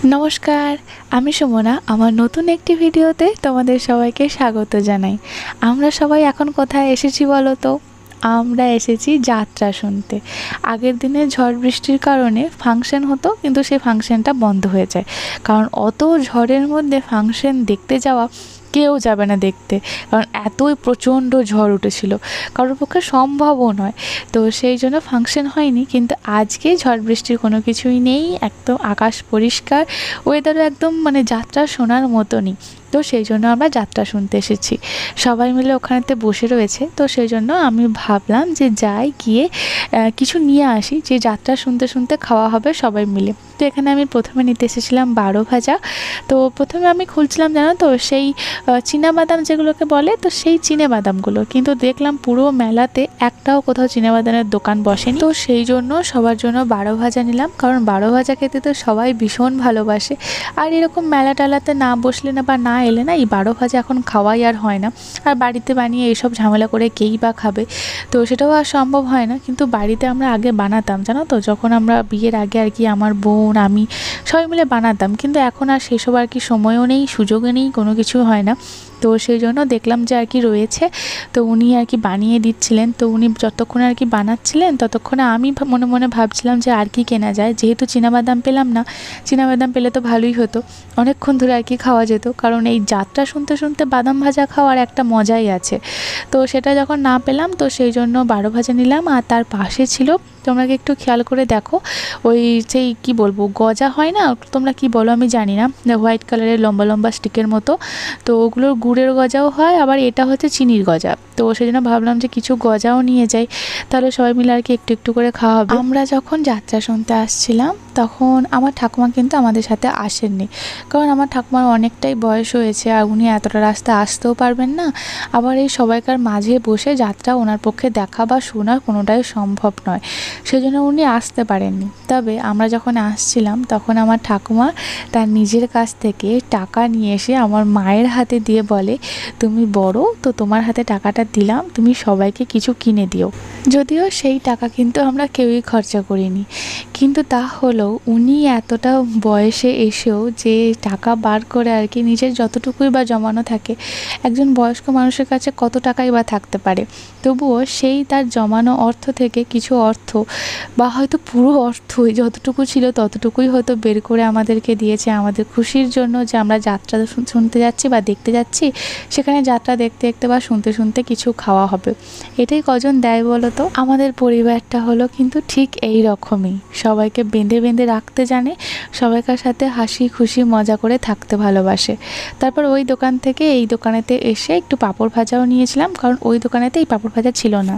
নমস্কার, আমি সুমনা। আমার নতুন একটি ভিডিওতে তোমাদের সবাইকে স্বাগত জানাই। আমরা সবাই এখন কোথায় এসেছি বলো তো? আমরা এসেছি যাত্রা শুনতে। আগের দিনে ঝড় বৃষ্টির কারণে ফাংশন হতো, কিন্তু সেই ফাংশনটা বন্ধ হয়ে যায়। কারণ অত ঝড়ের মধ্যে ফাংশন দেখতে যাওয়া কেউ যাবে না দেখতে, কারণ এতই প্রচণ্ড ঝড় উঠেছিল, কারোর পক্ষে সম্ভবও নয়। তো সেই জন্য ফাংশন হয়নি। কিন্তু আজকে ঝড় বৃষ্টির কোনো কিছুই নেই, একদম আকাশ পরিষ্কার, ওয়েদারও একদম যাত্রা শোনার মতনই। তো সেই জন্য আমরা যাত্রা শুনতে এসেছি। সবাই মিলে ওখানেতে বসে রয়েছে, তো সেই জন্য আমি ভাবলাম যে যাই, গিয়ে কিছু নিয়ে আসি, যে যাত্রা শুনতে শুনতে খাওয়া হবে সবাই মিলে। তো এখানে আমি প্রথমে নিতে এসেছিলাম বারো ভাজা। তো প্রথমে আমি খুলছিলাম, জানো তো, সেই চীনাবাদাম যেগুলোকে বলে, তো সেই চীনাবাদামগুলো, কিন্তু দেখলাম পুরো মেলাতে একটাও কোথাও চীনাবাদামের দোকান বসেনি। তো সেই জন্য সবার জন্য বারো ভাজা নিলাম, কারণ বারো ভাজা খেতে তো সবাই ভীষণ ভালোবাসে। আর এরকম মেলা টেলাতে না বসলে না বা না এলে না এই বারো ভাজা এখন খাওয়াই আর হয় না। আর বাড়িতে বানিয়ে এইসব ঝামেলা করে কেই বা খাবে, তো সেটাও আর সম্ভব হয় না। কিন্তু বাড়িতে আমরা আগে বানাতাম, জানো তো, যখন আমরা বিয়ের আগে আর কি, আমার বোন, আমি সবাই মিলে বানাতাম। কিন্তু এখন আর সেসব আর কি সময়ও নেই, সুযোগও নেই, কোনো কিছু হয় না। তো সেই জন্য দেখলাম যে আর কি রয়েছে, তো উনি আর কি বানিয়ে দিচ্ছিলেন। তো উনি যতক্ষণ আর কি বানাচ্ছিলেন, ততক্ষণে আমি মনে মনে ভাবছিলাম যে আর কি কেনা যায়। যেহেতু চীনাবাদাম পেলাম না, চীনাবাদাম পেলে তো ভালোই হতো, অনেকক্ষণ ধরে আর কি খাওয়া যেত। কারণ এই যাত্রা শুনতে শুনতে বাদাম ভাজা খাওয়ার একটা মজাই আছে। তো সেটা যখন না পেলাম, তো সেই জন্য বারো ভাজা নিলাম। আর তার পাশে ছিল, তোমরা কি একটু খেয়াল করে দেখো, ওই সেই কি বলবো, গজা হয় না, তোমরা কি বলো আমি জানি না, হোয়াইট কালারের লম্বা লম্বা স্টিকের মতো। তো ওগুলোর গুড়ের গজাও হয়, আবার এটা হচ্ছে চিনির গজা। তো সেই জন্য ভাবলাম যে কিছু গজাও নিয়ে যাই, তাহলে সবাই মিলে আর কি একটু একটু করে খাওয়া হবে। আমরা যখন যাত্রা শুনতে আসছিলাম, তখন আমার ঠাকুমা কিন্তু আমাদের সাথে আসেননি, কারণ আমার ঠাকুমার অনেকটাই বয়স হয়েছে, আর উনি এতটা রাস্তা আসতেও পারবেন না। আবার এই সবাইকার মাঝে বসে যাত্রা ওনার পক্ষে দেখা বা শোনা কোনোটাই সম্ভব নয়, সেজন্য উনি আসতে পারেননি। তবে আমরা যখন আসছিলাম, তখন আমার ঠাকুমা তার নিজের কাছ থেকে টাকা নিয়ে এসে আমার মায়ের হাতে দিয়ে বলে, তুমি বড় তো, তোমার হাতে টাকাটা দিলাম, তুমি সবাইকে কিছু কিনে দিও। যদিও সেই টাকা কিন্তু আমরা কেউই খরচা করিনি, কিন্তু তা হলেও উনি এতটা বয়সে এসেও যে টাকা বার করে আর কি, নিজের যতটুকুই বা জমানো থাকে, একজন বয়স্ক মানুষের কাছে কত টাকাই বা থাকতে পারে, তবুও সেই তার জমানো অর্থ থেকে কিছু অর্থ, বা হয়তো পুরো অর্থই যতটুকু ছিল ততটুকুই হয়তো বের করে আমাদেরকে দিয়েছে, আমাদের খুশির জন্য, যে আমরা যাত্রা শুনতে যাচ্ছি বা দেখতে যাচ্ছি, সেখানে যাত্রা দেখতে দেখতে বা শুনতে শুনতে কিছু খাওয়া হবে। এটাই কজন দেয় বলো তো? আমাদের পরিবারটা হলো কিন্তু ঠিক এই রকমই, সবাইকে বেঁধে বেঁধে রাখতে জানে, সবাইকার সাথে হাসি খুশি মজা করে থাকতে ভালোবাসে। তারপর ওই দোকান থেকে এই দোকানেতে এসে একটু পাঁপড় ভাজাও নিয়েছিলাম, কারণ ওই দোকানেতে এই পাঁপড় ভাজা ছিল না।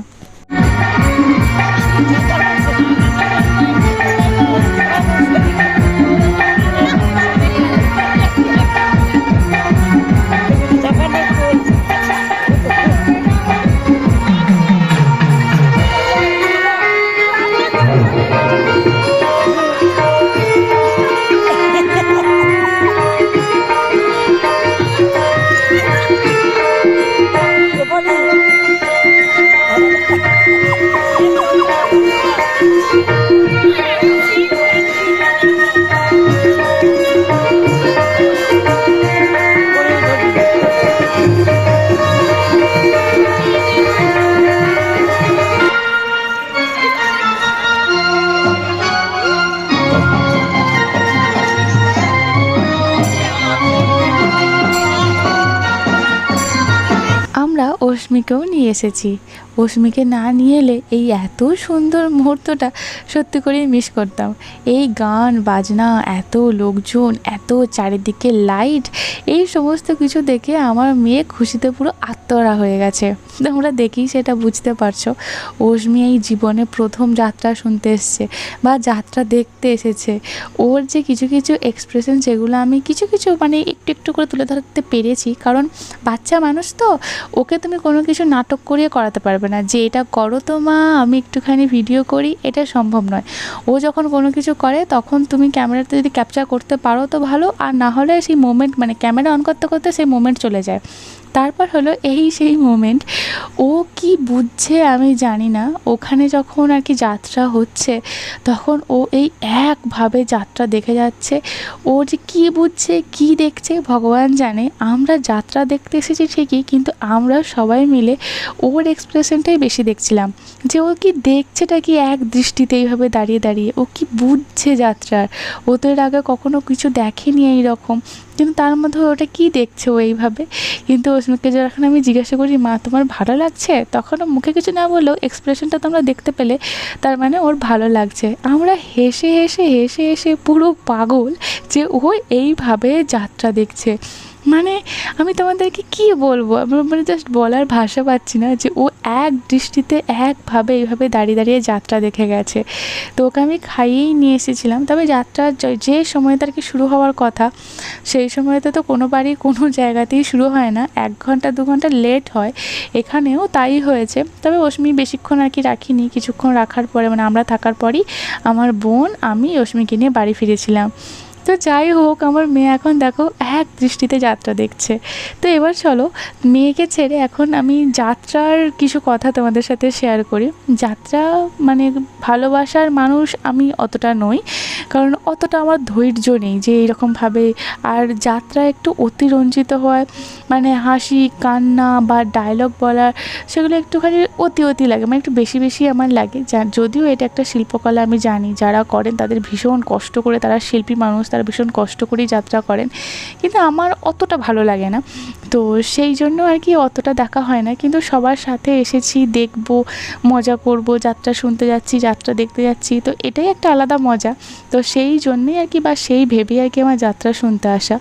আমরা অস্মিকেও নিয়ে এসেছি। অস্মিকে না নিয়ে এলে এই এত সুন্দর মুহূর্তটা সত্যি করেই মিস করতাম। এই গান বাজনা, এত লোকজন, এত চারিদিকে লাইট, এই সমস্ত কিছু দেখে আমার মেয়ে খুশিতে পুরো আত্মহারা হয়ে গেছে। তোমরা দেখি সেটা বুঝতে পারছো, অস্মি এই জীবনে প্রথম যাত্রা শুনতে এসছে বা যাত্রা দেখতে এসেছে। ওর যে কিছু কিছু এক্সপ্রেশন, যেগুলো আমি কিছু কিছু একটু একটু করে তুলে ধরতে পেরেছি, কারণ বাচ্চা মানুষ তো, ওকে তুমি কোনো কিছু নাটক করিয়ে করাতে পারবে না, যে এটা করো তো মা, আমি একটুখানি ভিডিও করি, এটা সম্ভব নয়। ও যখন কোনো কিছু করে, তখন তুমি ক্যামেরাতে যদি ক্যাপচার করতে পারো তো ভালো, আর না হলে সেই মোমেন্ট, ক্যামেরা অন করতে করতে সেই মোমেন্ট চলে যায়। তারপর হলো এই সেই মোমেন্ট, ও কি বুঝছে আমি জানি না, ওখানে যখন আর কি যাত্রা হচ্ছে তখন ও এই একভাবে যাত্রা দেখে যাচ্ছে। ও যে কী বুঝছে কী দেখছে ভগবান জানে। আমরা যাত্রা দেখতে এসেছি ঠিকই, কিন্তু আমরা সবাই মিলে ওর এক্সপ্রেশনটাই বেশি দেখছিলাম, যে ও কি দেখছেটা কি এক দৃষ্টিতে এইভাবে দাঁড়িয়ে দাঁড়িয়ে, ও কি বুঝছে যাত্রার। ও তো এর আগে কখনো কিছু দেখেনি এইরকম, কিন্তু তার মধ্যে ওটা কি দেখছে ও এইভাবে। কিন্তু ওকে যখন আমি জিজ্ঞাসা করি, মা তোমার ভালো লাগছে, তখন ও মুখে কিছু না বললেও এক্সপ্রেশনটা তোমরা দেখতে পেলে, তার মানে ওর ভালো লাগছে। আমরা হেসে হেসে হেসে হেসে পুরো পাগল যে ও এইভাবে যাত্রা দেখছে। মানে আমি তোমাদেরকে কি বলবো, আমার মানে জাস্ট বলার ভাষা পাচ্ছি না, যে ও এক দৃষ্টিতে একভাবে এইভাবে দাঁড়িয়ে দাঁড়িয়ে যাত্রা দেখে গেছে। তো ওকে আমি খাইয়েই নিয়ে এসেছিলাম। তবে যাত্রা যে সময়টা আর কি শুরু হওয়ার কথা, সেই সময়তে তো কোনো বাড়ি কোনো জায়গাতেই শুরু হয় না, 1 ঘন্টা 2 ঘন্টা লেট হয়। এখানেও তাই হয়েছে। তবে অশ্মি বেশিক্ষণ আর কি রাখিনি, কিছুক্ষণ রাখার পরে মানে আমরা থাকার পরই আমার বোন আমি অশ্মিকে নিয়ে বাড়ি ফিরেছিলাম। তো যাই হোক, আমার মেয়ে এখন দেখো এক দৃষ্টিতে যাত্রা দেখছে। তো এবার চলো, মেয়েকে ছেড়ে এখন আমি যাত্রার কিছু কথা তোমাদের সাথে শেয়ার করি। যাত্রা মানে ভালোবাসার মানুষ আমি অতটা নই, কারণ অতটা আমার ধৈর্য নেই যে এইরকমভাবে। আর যাত্রা একটু অতিরঞ্জিত হয়, মানে হাসি কান্না বা ডায়লগ বলার, সেগুলো একটুখানি অতি লাগে, মানে একটু বেশি বেশি আমার লাগে। যদিও এটা একটা শিল্পকলা, আমি জানি যারা করেন তাদের ভীষণ কষ্ট করে, তারা শিল্পী মানুষ, তারা ভীষণ কষ্ট করেই যাত্রা করেন, কিন্তু আমার অতটা ভালো লাগে না। তো সেই জন্য আর কি অতটা দেখা হয় না। কিন্তু সবার সাথে এসেছি, দেখব, মজা করব, যাত্রা শুনতে যাচ্ছি, যাত্রা দেখতে যাচ্ছি, তো এটাই একটা আলাদা মজা। তো সেই জন্যেই আর কি, বা সেই ভেবেই আর কি আমার যাত্রা শুনতে আসা।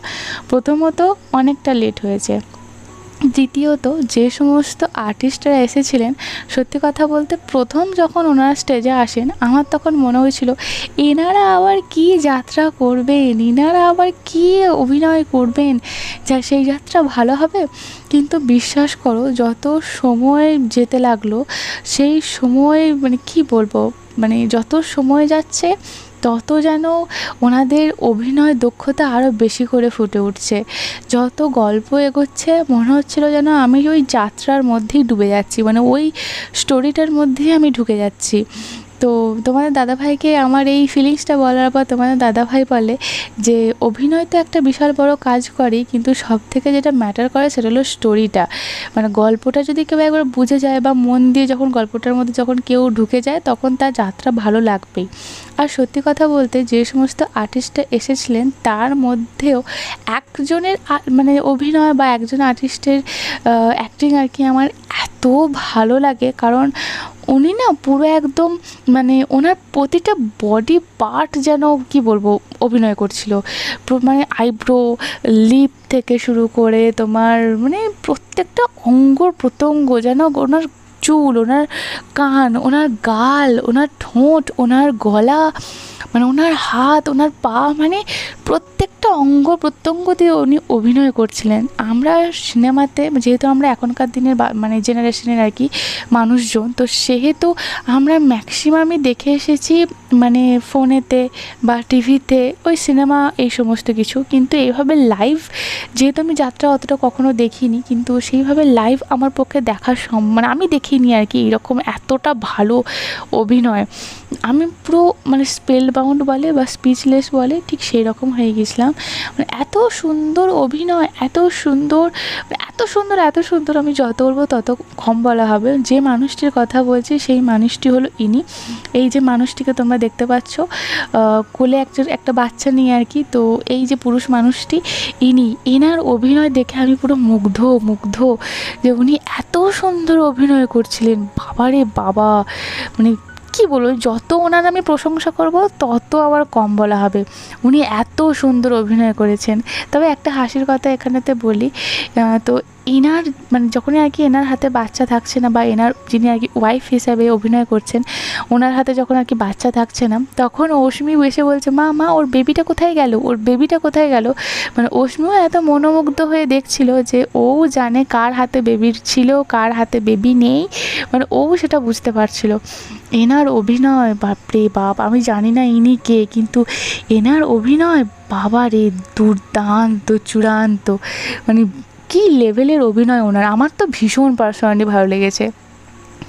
প্রথমত অনেকটা লেট হয়েছে, দ্বিতীয়ত যে সমস্ত আর্টিস্টরা এসেছিলেন, সত্যি কথা বলতে প্রথম যখন ওনারা স্টেজে আসেন আমার তখন মনে হয়েছিল এনারা আবার কী যাত্রা করবেন, এনারা আবার কী অভিনয় করবেন, যা সেই যাত্রা ভালো হবে। কিন্তু বিশ্বাস করো, যত সময় যেতে লাগলো, সেই সময় মানে কি বলবো, মানে যত সময় যাচ্ছে তত যেন ওনাদের অভিনয় দক্ষতা আরও বেশি করে ফুটে উঠছে। যত গল্প এগোচ্ছে মনে হচ্ছিল যেন আমি ওই যাত্রার মধ্যেই ডুবে যাচ্ছি, মানে ওই স্টোরিটার মধ্যেই আমি ঢুকে যাচ্ছি। তো তোমাদের দাদাভাইকে আমার এই ফিলিংসটা বলার পর তোমাদের দাদাভাই বলে যে অভিনয় তো একটা বিশাল বড় কাজ করে, কিন্তু সবথেকে যেটা ম্যাটার করে সেটা হলো স্টোরিটা। মানে গল্পটা যদি কেউ একবার বুঝে যায় বা মন দিয়ে যখন গল্পটার মধ্যে যখন কেউ ঢুকে যায়, তখন তার যাত্রা ভালো লাগবেই। আর সত্যি কথা বলতে যে সমস্ত আর্টিস্টরা এসেছিলেন তার মধ্যেও একজনের মানে অভিনয় বা একজন আর্টিস্টের অ্যাক্টিং আর কি আমার এত ভালো লাগে, কারণ উনি না পুরো একদম মানে ওনার প্রতিটা বডি পার্ট যেন কি বলবো অভিনয় করছিল। মানে আইব্রো, লিপ থেকে শুরু করে তোমার মানে প্রত্যেকটা অঙ্গ প্রত্যঙ্গ, যেন ওনার চুল, ওনার কান, ওনার গাল, ওনার ঠোঁট, ওনার গলা, মানে ওনার হাত, ওনার পা, মানে প্রত্যেকটা অঙ্গ প্রত্যঙ্গ দিয়ে উনি অভিনয় করছিলেন। আমরা সিনেমাতে যেহেতু আমরা এখনকার দিনের মানে জেনারেশনের আর কি মানুষজন, তো সেহেতু আমরা ম্যাক্সিমামই দেখে এসেছি মানে ফোনেতে বা টিভিতে ওই সিনেমা এই সমস্ত কিছু। কিন্তু এইভাবে লাইভ যেহেতু আমি যাত্রা অতটা কখনো দেখিনি, কিন্তু সেইভাবে লাইভ আমার পক্ষে দেখা মানে আমি দেখিনি আর কি এরকম এতটা ভালো অভিনয়। আমি পুরো মানে স্পেল বাউন্ড বলে বা স্পিচলেস বলে, ঠিক সেই রকম হয়ে গেছিলাম। মানে এত সুন্দর অভিনয়, এত সুন্দর, এত সুন্দর, এত সুন্দর, আমি যত বলবো তত কম বলা হবে। যে মানুষটির কথা বলছি সেই মানুষটি হলো ইনি। এই যে মানুষটিকে তোমরা দেখতে পাচ্ছ কোলে একটা বাচ্চা নিয়ে আর কি, তো এই যে পুরুষ মানুষটি ইনি, এনার অভিনয় দেখে আমি পুরো মুগ্ধ যে উনি এত সুন্দর অভিনয় করছিলেন। বাবারে বাবা, মানে কী বলবো, যত ওনার আমি প্রশংসা করব তত আবার কম বলা হবে। উনি এত সুন্দর অভিনয় করেছেন। তবে একটা হাসির কথা এখানেতে বলি, তো এনার মানে যখনই আর কি এনার হাতে বাচ্চা থাকছে না, বা এনার যিনি আর কি ওয়াইফ হিসাবে অভিনয় করছেন, ওনার হাতে যখন আর কি বাচ্চা থাকছে না, তখন অশ্মি এসে বলছে মা ওর বেবিটা কোথায় গেল, ওর বেবিটা কোথায় গেল। মানে অশ্মিও এত মনোমুগ্ধ হয়ে দেখছিল যে ও জানে কার হাতে বেবি ছিল, কার হাতে বেবি নেই, মানে ও সেটা বুঝতে পারছিল। এনার অভিনয় বাপরে বাপ, আমি জানি না ইনি কে, কিন্তু এনার অভিনয় বাবা রে দুর্দান্ত, চূড়ান্ত, মানে কী লেভেলের অভিনয় ওনার, আমার তো ভীষণ পার্সোনালি ভালো লেগেছে।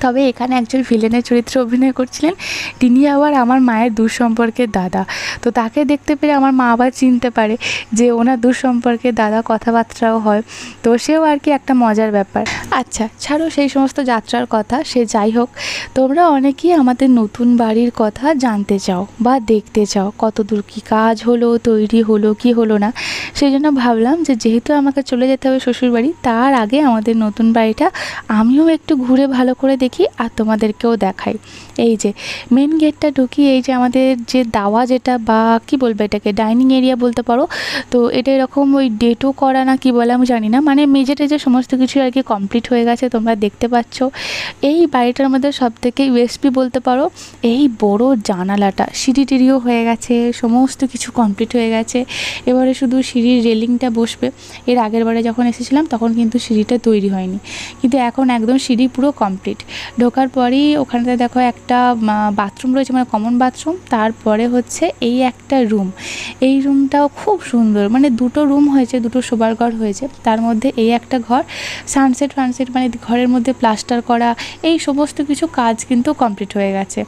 তবে এখানে একজন ভিলেনের চরিত্রে অভিনয় করছিলেন, তিনি আবার আমার মায়ের দূর সম্পর্কের দাদা। তো তাকে দেখতে পেরে আমার মা আবার চিনতে পারে যে ওনার দূর সম্পর্কের দাদা, কথাবার্তাও হয়। তো সেও আর কি একটা মজার ব্যাপার। আচ্ছা ছাড়ো সেই সমস্ত যাত্রার কথা, সে যাই হোক, তোমরা অনেকেই আমাদের নতুন বাড়ির কথা জানতে চাও বা দেখতে চাও, কত দূর কী কাজ হলো, তৈরি হলো কি হলো না। সেই জন্য ভাবলাম যে যেহেতু আমাকে চলে যেতে হবে শ্বশুরবাড়ি, তার আগে আমাদের নতুন বাড়িটা আমিও একটু ঘুরে ভালো করে দেখি আর তোমাদেরকেও দেখাই। এই যে মেন গেটটা ঢুকি, এই যে আমাদের যে দাওয়া যেটা বা কি বলবো এটাকে ডাইনিং এরিয়া বলতে পারো। তো এটা এরকম ওই ডেটও করা না কি বলে আমি জানি না, মানে মেঝে টেজে সমস্ত কিছু আর কি কমপ্লিট হয়ে গেছে, তোমরা দেখতে পাচ্ছ। এই বাড়িটার মধ্যে সবথেকে ইউএসপি বলতে পারো এই বড় জানালাটা, সিঁড়ি টিড়িও হয়ে গেছে, সমস্ত কিছু কমপ্লিট হয়ে গেছে। এবারে শুধু সিঁড়ির রেলিংটা বসবে। এর আগের বারে যখন এসেছিলাম তখন কিন্তু সিঁড়িটা তৈরি হয়নি, কিন্তু এখন একদম সিঁড়ি পুরো কমপ্লিট। ঢোকার পরেই ওখানটায় দেখো একটা বাথরুম রয়েছে, মানে কমন বাথরুম। তারপরে হচ্ছে এই একটা রুম, এই রুমটাও খুব সুন্দর, মানে দুটো রুম হয়েছে, দুটো শোবার ঘর হয়েছে, তার মধ্যে এই একটা ঘর। সানসেট ফানসেট মানে ঘরের মধ্যে প্লাস্টার করা, এই সমস্ত কিছু কাজ কিন্তু কমপ্লিট হয়ে গেছে।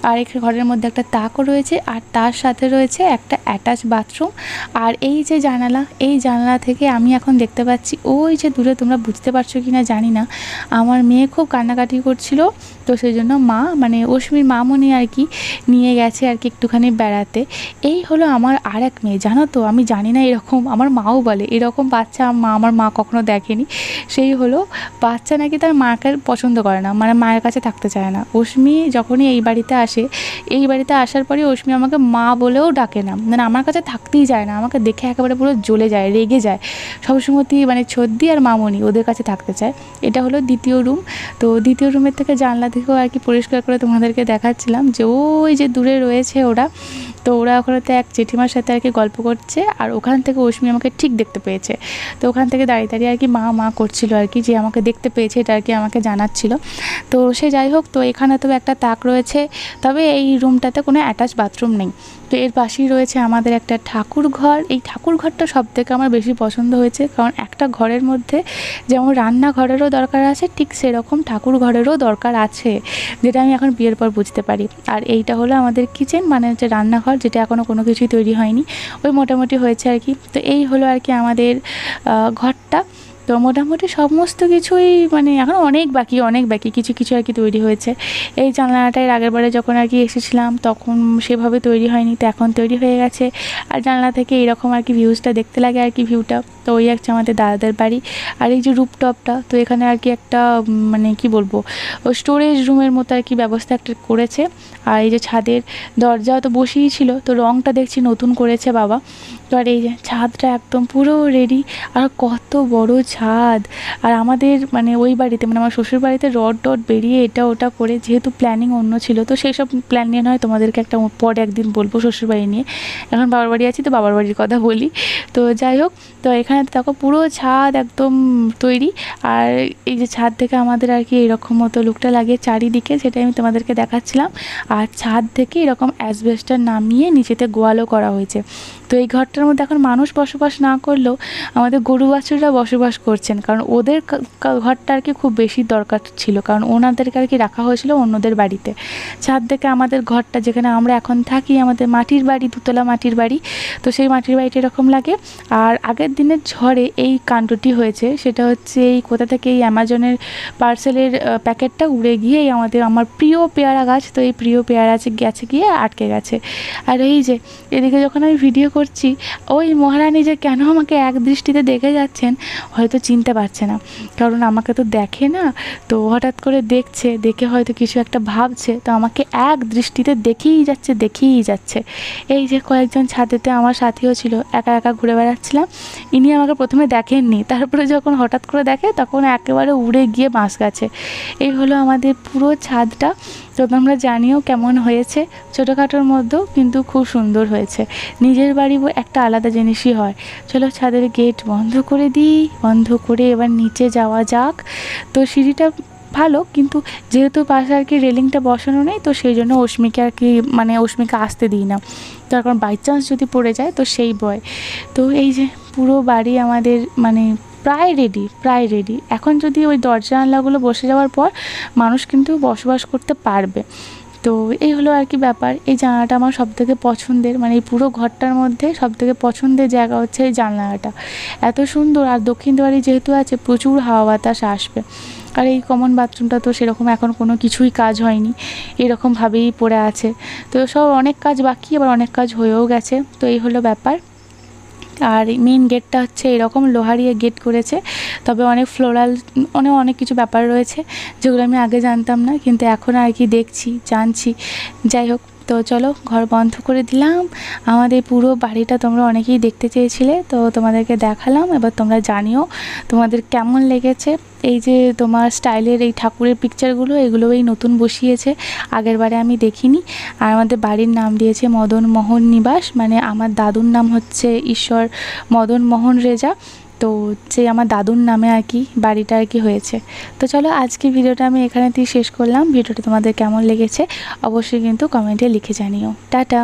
আর এই ঘরের মধ্যে একটা তাকও রয়েছে, আর তার সাথে রয়েছে একটা অ্যাটাচ বাথরুম। আর এই যে জানালা, এই জানালা থেকে আমি এখন দেখতে পাচ্ছি ওই যে দূরে, তোমরা বুঝতে পারছো কি না জানি না, আমার মেয়ে খুব কান্নাকাটি করছিল। তো সেই জন্য মা, মানে অশ্মির মামনি আর কি, নিয়ে গেছে আর কি একটুখানি বেড়াতে। এই হলো আমার আর এক মেয়ে, জানো তো, আমি জানি না এরকম, আমার মাও বলে এরকম বাচ্চা আমার মা কখনো দেখেনি। সেই হলো বাচ্চা নাকি তার মাকে পছন্দ করে না, মানে মায়ের কাছে থাকতে চায় না। অশ্মি যখনই এই বাড়িতে আসে, এই বাড়িতে আসার পরে অশ্মি আমাকে মা বলেও ডাকে না, মানে আমার কাছে থাকতেই চায় না, আমাকে দেখে একেবারে পুরো জ্বলে যায়, রেগে যায় সবসময়তেই, মানে ছদ্দি আর মামনি ওদের কাছে থাকতে চায়। এটা হলো দ্বিতীয় রুম। তো দ্বিতীয় রুমের থেকে জানলা থেকেও আর কি পরিষ্কার করে তোমাদেরকে দেখাচ্ছিলাম যে ওই যে দূরে রয়েছে ওরা। তো ওরা ওখানেতে এক জেঠিমার সাথে আর কি গল্প করছে, আর ওখান থেকে অশ্মি আমাকে ঠিক দেখতে পেয়েছে। তো ওখান থেকে দাঁড়িয়ে দাঁড়িয়ে আর কি মা মা করছিল আর কি, যে আমাকে দেখতে পেয়েছে এটা আর কি আমাকে জানাচ্ছিল। তো সে যাই হোক, তো এখানে তো একটা তাক রয়েছে, তবে এই রুমটাতে কোনো অ্যাটাচ বাথরুম নেই। তো এর পাশেই রয়েছে আমাদের একটা ঠাকুর ঘর। এই ঠাকুর ঘরটা সবথেকে আমার বেশি পছন্দ হয়েছে, কারণ একটা ঘরের মধ্যে যেমন রান্নাঘরেরও দরকার আছে, ঠিক সেরকম ঠাকুর ঘরেরও দরকার আছে, যেটা আমি এখন বিয়ের পর বুঝতে পারি। আর এইটা হলো আমাদের কিচেন, মানে হচ্ছে রান্নাঘর, যেটা এখনও কোনো কিছুই তৈরি হয়নি, ওই মোটামুটি হয়েছে আর কি। তো এই হলো আর কি আমাদের ঘরটা। তো মোটামুটি সমস্ত কিছুই, মানে এখন অনেক বাকি কিছু কিছু আর কি তৈরি হয়েছে। এই জানলাটার আগের বারে যখন আর কি এসেছিলাম তখন সেভাবে তৈরি হয়নি, তো এখন তৈরি হয়ে গেছে। আর জানলা থেকে এরকম আর কি ভিউজটা দেখতে লাগে আর কি, ভিউটা। তো ওই একটা আমাদের দাদাদের বাড়ি। আর এই যে রুপটপটা, তো এখানে আর কি একটা মানে কি বলবো, স্টোরেজ রুমের মতো আর কি ব্যবস্থা একটা করেছে। আর এই যে ছাদের দরজাও তো বসেই ছিল, তো রঙটা দেখছি নতুন করেছে বাবা। তো আর এই যে ছাদটা একদম পুরো রেডি, আর কত বড় ছাদ। আর আমাদের মানে ওই বাড়িতে, মানে আমার শ্বশুর বাড়িতে রড টড বেরিয়ে এটা ওটা করে, যেহেতু প্ল্যানিং অন্য ছিল, তো সেই সব প্ল্যান নিয়ে নয় তোমাদেরকে একটা পরে একদিন বলবো শ্বশুর বাড়ি নিয়ে। এখন বাবার বাড়ি আছি, তো বাবার বাড়ির কথা বলি। তো যাই হোক, তো এখানে দেখো পুরো ছাদ একদম তৈরি। আর এই যে ছাদ থেকে আমাদের আর কি এরকম মতো লুকটা লাগে চারিদিকে, সেটাই আমি তোমাদেরকে দেখাচ্ছিলাম। আর ছাদ থেকে এরকম অ্যাসবেস্টার নামিয়ে নিচেতে গোয়ালও করা হয়েছে। তো এই ঘরটার মধ্যে এখন মানুষ বসবাস না করলেও আমাদের গরু বাছুররা বসবাস করছেন, কারণ ওদের ঘরটা আর কি খুব বেশি দরকার ছিল, কারণ ওনাদেরকে আর কি রাখা হয়েছিল অন্যদের বাড়িতে। ছাদ থেকে আমাদের ঘরটা, যেখানে আমরা এখন থাকি, আমাদের মাটির বাড়ি, দুতলা মাটির বাড়ি, তো সেই মাটির বাড়িটা এরকম লাগে। আর আগের দিনের ঝড়ে এই কাণ্ডটি হয়েছে, সেটা হচ্ছে এই কোথা থেকে এই অ্যামাজনের পার্সেলের প্যাকেটটা উড়ে গিয়ে আমার প্রিয় পেয়ারা গাছ, তো এই প্রিয় পেয়ারা গাছে গিয়ে আটকে গেছে। আর এই যে এদিকে যখন আমি ভিডিও করছি, ওই মহারানী যে কেন আমাকে এক দৃষ্টিতে দেখে যাচ্ছেন, হয়তো চিনতে পারছে না, কারণ আমাকে তো দেখে না। তো হঠাৎ করে দেখছে, দেখে হয়তো কিছু একটা ভাবছে, তো আমাকে এক দৃষ্টিতে দেখেই যাচ্ছে। এই যে কয়েকজন ছাদেতে আমার সাথীও ছিল, একা একা ঘুরে বেড়াচ্ছিলাম। ইনি আমাকে প্রথমে দেখেননি, তারপরে যখন হঠাৎ করে দেখে তখন একেবারে উড়ে গিয়ে বাঁশ গাছে। এই হলো আমাদের পুরো ছাদটা। তো তোমরা জানিও কেমন হয়েছে, ছোটোখাটোর মধ্যেও কিন্তু খুব সুন্দর হয়েছে। নিজের বাড়ি একটা আলাদা জিনিসই হয়। চলো ছাদের গেট বন্ধ করে দিই, বন্ধ করে এবার নিচে যাওয়া যাক। তো সিঁড়িটা ভালো, কিন্তু যেহেতু পাশে আর কি রেলিংটা বসানো নেই, তো সেই জন্য অশ্মিকে আর কি, মানে অশ্মিকে আসতে দিই না, তার কারণ বাই চান্স যদি পড়ে যায় তো সেই ভয়। তো এই যে পুরো বাড়ি আমাদের, মানে প্রায় রেডি। এখন যদি ওই দরজা জানলাগুলো বসে যাওয়ার পর মানুষ কিন্তু বসবাস করতে পারবে। তো এই হলো আর কি ব্যাপার। এই জানলাটা আমার সবথেকে পছন্দের, মানে এই পুরো ঘরটার মধ্যে সবথেকে পছন্দের জায়গা হচ্ছে এই জানলাটা। এত সুন্দর, আর দক্ষিণ দুয়ারে যেহেতু আছে প্রচুর হাওয়া বাতাস আসবে। আর এই কমন বাথরুমটা তো সেরকম এখন কোনো কিছুই কাজ হয়নি, এরকমভাবেই পড়ে আছে। তো সব অনেক কাজ বাকি, আবার অনেক কাজ হয়েও গেছে। তো এই হলো ব্যাপার। আর মেন গেটটা হচ্ছে এরকম লোহারিয়ে গেট করেছে, তবে অনেক ফ্লোরাল অনেক কিছু ব্যাপার রয়েছে যেগুলো আমি আগে জানতাম না, কিন্তু এখন আর কি দেখছি, জানছি। যাই হোক, তো চলো ঘর বন্ধ করে দিলাম। আমাদের পুরো বাড়িটা তোমরা অনেকেই দেখতে চেয়েছিলে, তো তোমাদেরকে দেখালাম। এবার তোমরা জানিও তোমাদের কেমন লেগেছে। এই যে তোমার স্টাইলের এই ঠাকুরের পিকচারগুলো, এগুলো এই নতুন বসিয়েছে, আগের বারে আমি দেখিনি। আর আমাদের বাড়ির নাম দিয়েছে মদন মোহন নিবাস, মানে আমার দাদুর নাম হচ্ছে ঈশ্বর মদন মোহন রেজা। তো যে আমার দাদুর নামে আর কি বাড়িটা আর কি হয়েছে। তো চলো আজকে ভিডিওটা আমি এখানেতেই শেষ করলাম। ভিডিওটা তোমাদের কেমন লেগেছে অবশ্যই কিন্তু কমেন্টে লিখে জানিও। টাটা।